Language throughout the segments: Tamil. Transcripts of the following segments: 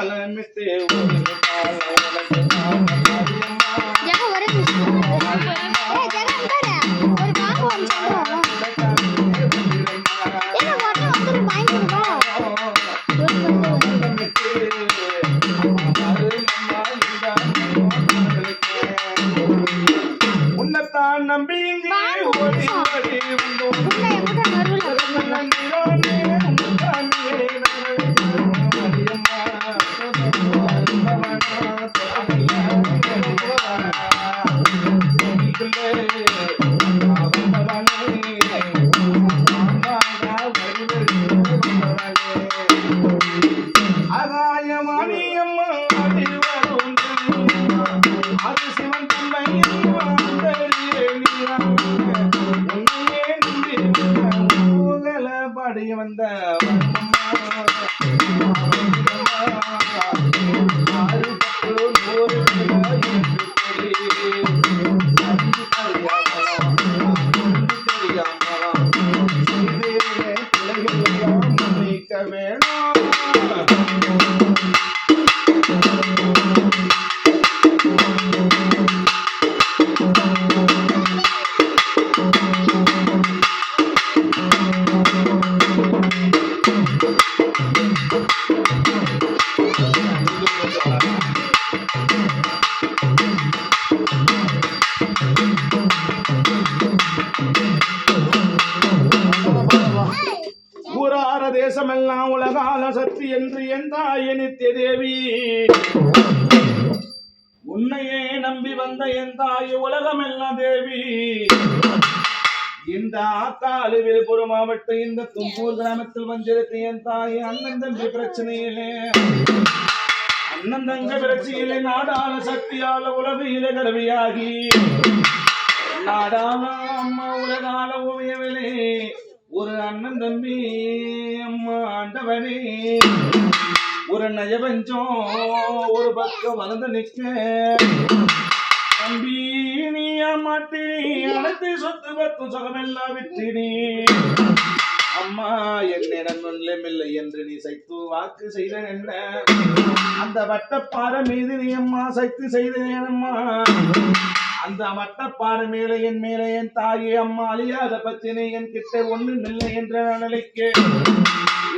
தாளமிட்டு உன்னைத்தான் நம்பி ஓடி ஓடி வந்தோம் வந்த தேசமெல்லாம் உலகால சக்தி என்று என் தாயே நித்திய தேவி உன்னையே நம்பி வந்த என் தாய் உலகமெல்லாம் தேவி இந்த ஆத்தாளு விழுப்புரம் மாவட்டம் இந்த தும்பூர் கிராமத்தில் வந்திருக்க என் தாய் அண்ணன் தம்பி பிரச்சனையிலே அண்ணன் தங்க பிரச்சனையிலே நாடான சக்தியால உலகில கருவியாகி நாடான அம்மா உலகால ஓவியவிலே ஒரு அண்ணன் தம்பி அம்மா ஆண்டவனே ஒரு நயவஞ்சம் ஒரு பக்கம் வளர்ந்து நிற்க தம்பி நீ மாட்டி அனைத்து சொத்து பத்து சுகமெல்லாம் விட்டினி அம்மா என்னிடம் இல்லை என்று நீ சைத்து வாக்கு செய்த என்ன அந்த வட்டப்பாறை மீது நீ அம்மா சைத்து செய்தேன் அம்மா அந்த வட்டப்பாறை மேலே என் தாயே அம்மா அழியாத பத்தினே என் கிட்ட ஒண்ணும் இல்லை என்ற நிலைக்கு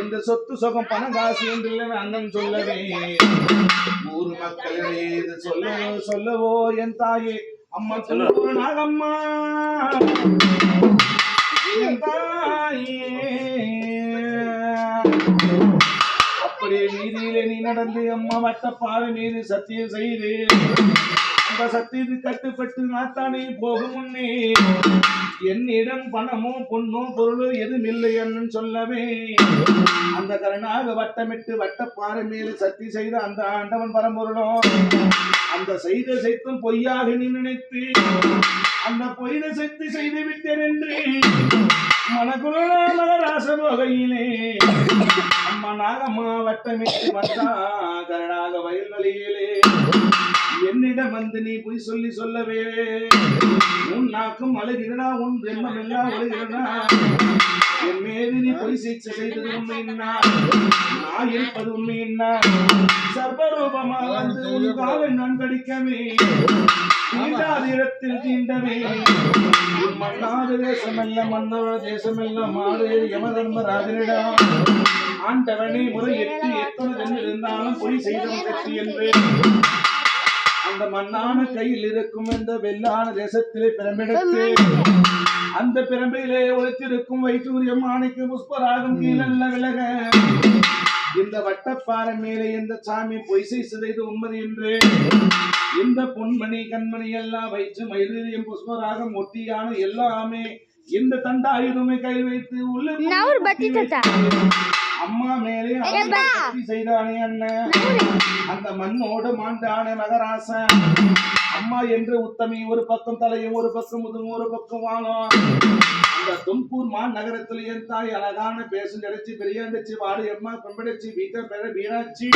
இந்த சொத்து சுகம் பணம் காசு என்று அண்ணன் சொல்லவே ஊர் மக்களிடையே இது சொல்லவோ என் தாயே அம்மா சொல்ல நாகம்மா என் தாயே அப்படியே நீதியிலே நீ நடந்து அம்மா வட்டப்பாறை மீது சத்தியம் செய்து அந்த சத்தியது கட்டுப்பட்டு நாத்தானே போகும் முன்னே என்னிடம் பணமோ பொண்ணோ பொருளோ எதுவும் இல்லை என்று சொல்லவே அந்த கருணாக வட்டமிட்டு வட்டப்பாறை மேலே சத்தி செய்த அந்த ஆண்டவன் பரம்பொருளோ அந்த செய்த சைத்தும் பொய்யாக நீ நினைத்து அந்த பொய்த சக்தி செய்து விட்டேன் என்று மனக்குள்ள மகராச வகையிலே அம்மா நாகம்மா வட்டமிட்டு வந்தா கருணாக வயல்வெளியிலே என்னிடம் வந்து நீ போய் சொல்லவே உன் நாக்கும் அழுகிறனா உன் ஜென்மம் எல்லாம் அழுகிறனா என் மீது நீ பொய் சிகிச்சை செய்தது உண்மையின்னா நான் இருப்பது உண்மையின்னா சர்வரூபமா வந்து உன் காலை நான் கடிக்கவே தீண்டாத இடத்தில் தீண்டவே மன்னாத தேசமெல்ல மன்னவ தேசமெல்ல மாடு யமதர்ம ராஜனிடம் ஆண்டவனை முறையிட்டு எத்தனை இருந்தாலும் பொய் செய்தவன் கட்சி என்று அந்த மண்ணான கையில் இருக்கும் இந்த வெள்ளான தேசத்திலே பிரமிடத்து அந்த பிரம்பையிலே ஒழித்திருக்கும் வைட்டூரியம் மாணிக்க புஷ்பராகம் கீழல்ல விலக இந்த வட்டப்பாறை மேலே இந்த சாமி பொய் செய்தது உண்மை என்று இந்த பொன்மணி கண்மணி எல்லாம் வைத்து மயிலியம் புஷ்பராகம் ஒட்டியான எல்லாமே இந்த தண்டாயுதமே கை வைத்து உள்ள அம்மா மேலே செய்தானே அண்ணன் அந்த மண்ணோடு மாண்டானே மகராசன் அம்மா என்று உத்தமி ஒரு பக்கம் தலையும் ஒரு பக்கம் முதுகும் ஒரு பக்கம் வாழும் அந்த தும்பூர் நகரத்தில் என் தாய் அழகான பேசும் கிடைச்சி பெரியாண்டிச்சு வாடு அம்மா பெம்படிச்சு வீட்டை பெற வீணாச்சி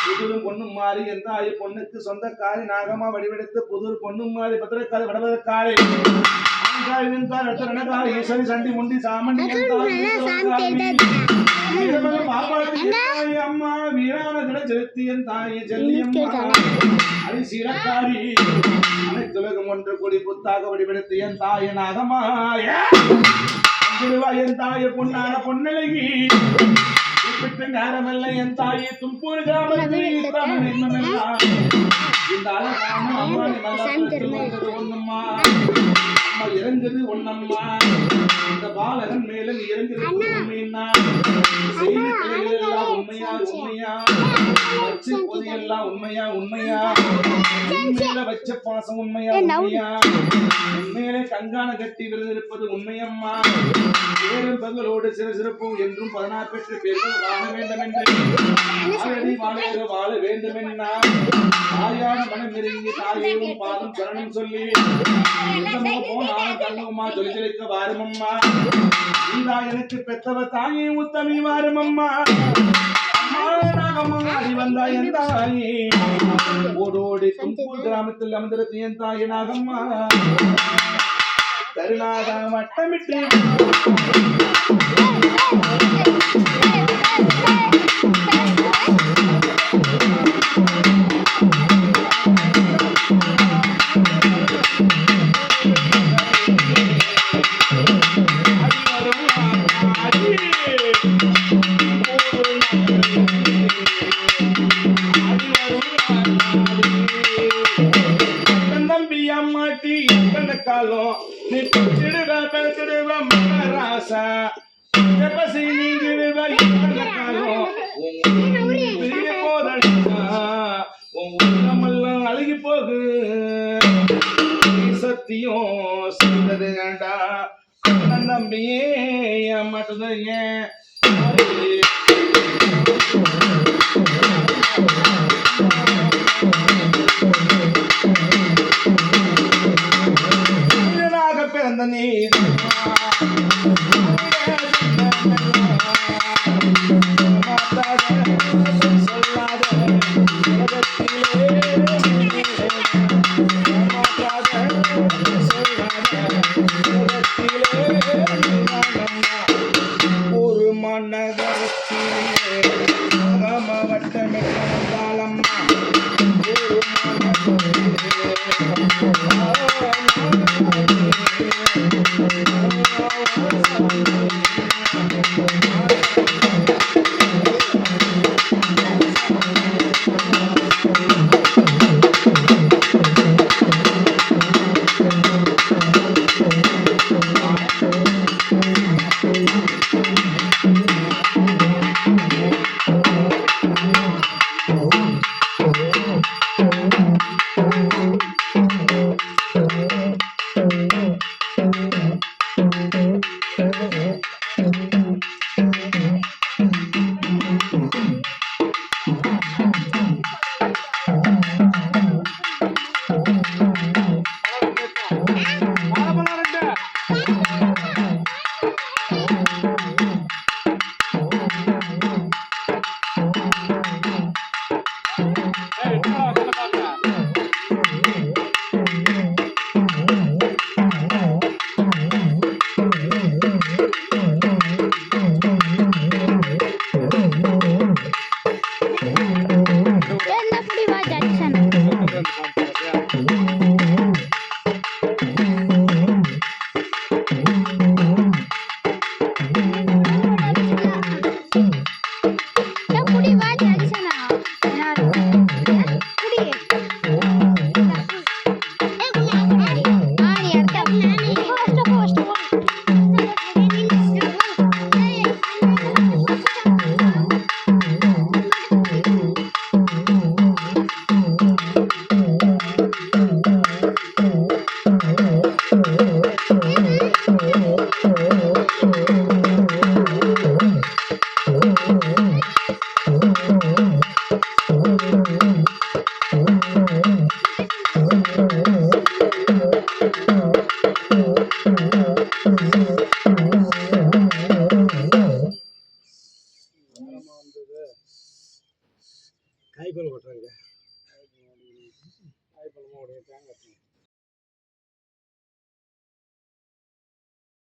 புதுரும் பொண்ணும் மாறி என் தாய் பொண்ணுக்கு சொந்தக்காரி நாகமா வடிவெடுத்து புதுர் பொண்ணும் மாறி பத்திரக்காரி வடவதற்காரி ஈஸ்வரி சண்டி முண்டி சாமண்டி வீரமகள் மாப்பாட்டி தாய் அம்மா வீரான செலுத்தியன் தாய் செல்லியம்மா அரிசீலக்காரி அனைத்துலகம் ஒன்று கொடி புத்தாக வடிவெடுத்து என் தாய நாகமாய என் தாய பொன்னான பொன்னழகி குறிப்பிட்ட நேரமல்ல என் தாயை தும்பூர் கிராமத்தில் இந்த அழகான அம்மா ஒண்ணுமா அம்மா இறந்தது ஒன்னம்மா இந்த பாலகன் மேல நீ இறந்தது உண்மையா செய்தி பிள்ளைகள் எல்லாம் உண்மையா உண்மையா வச்சு பொதியெல்லாம் உண்மையா உண்மையா உண்மையில வச்ச பாசம் உண்மையா உண்மையா உண்மையிலே கங்கான கட்டி விருந்திருப்பது உண்மையம்மா பேரும் பங்களோடு சிறு சிறப்பு என்றும் 16 பெற்று பேர்கள் வாழ வேண்டும் என்று வாழ வேண்டும் என்ன தாயான மனம் நெருங்கி தாயையும் பாதம் சரணம் சொல்லி போனாலும் தங்கம்மா தொழிற்சிலைக்க வாருமம்மா இந்தா எனக்கு பெத்தவ தாயே உத்தமி வாருமம்மா அடி வந்தா என் தாயே ஓடோடி தும்பூர் கிராமத்தில் அமர்ந்திருந்த என் தாயே நாகம்மா கருணாக வட்டமிட்டு மாட்டி எத்தனை காலம் நீ பச்சிடுவ மகராசா பசி நீங்கிடுவ எத்தனை காலம் பெரிய போதா உன் உள்ளமெல்லாம் அழுகி போகு சத்தியம் செய்தது வேண்டா நம்பியே மட்டும்தான் ஏன் பிறந்த நீ